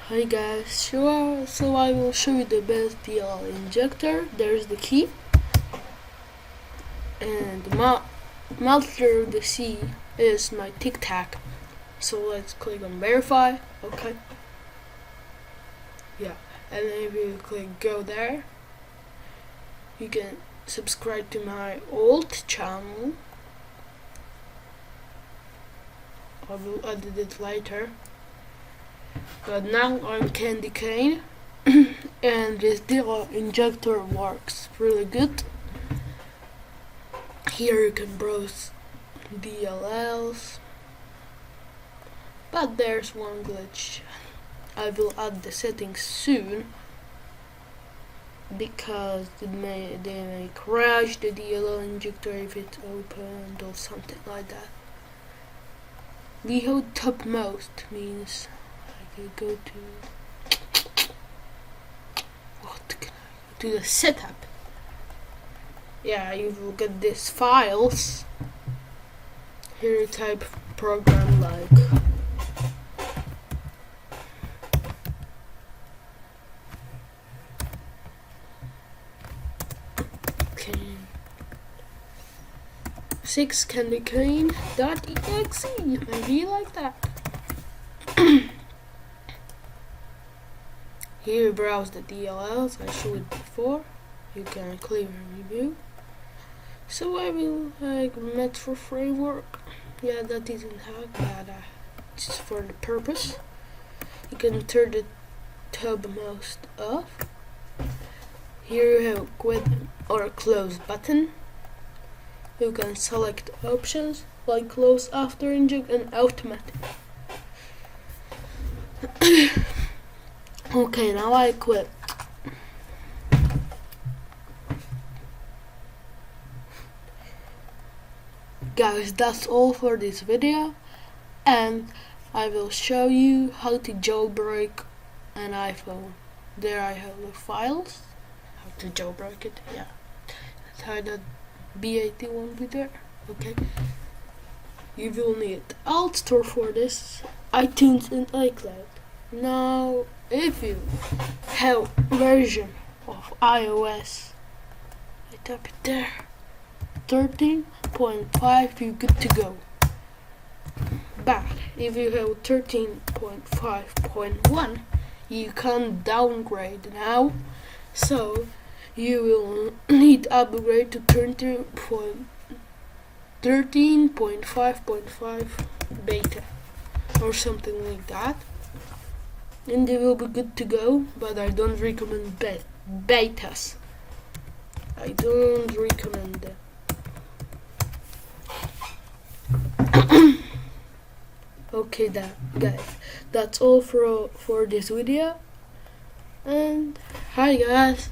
Hi guys, so I will show you the best DLL injector. There's the key and the master of the C is my tic tac. So let's click on verify. Okay, yeah, and then if you click go there, you can subscribe to my old channel. I will edit it later. But now I'm CandyCane and this DLL injector works really good. Here you can browse dlls, but there's one glitch. I will add the settings soon because they may crash the DLL injector if it's opened or something like that. We hold topmost means you go to the setup. Yeah, you will get these files. Here you type program like CandyCane.exe, maybe like that. Here you browse the DLLs I showed before. You can clear and review. So I will like Metro framework. Yeah, that isn't hack, but just for the purpose. You can turn the topmost off. Here you have a quit or close button. You can select options like close after inject and automatic. Okay, now I quit. Guys, that's all for this video, and I will show you how to jailbreak an iPhone. There I have the files, how to jailbreak it, yeah. That BAT won't be there, okay. You will need Alt Store for this, iTunes and iCloud. Now, if you have version of iOS, I type it there, 13.5, you're good to go. But if you have 13.5.1, you can't downgrade now, so you will need upgrade to 13.5.5 beta or something like that. And they will be good to go, but I don't recommend betas. I don't recommend them. Okay, guys, that's all for this video. And hi guys.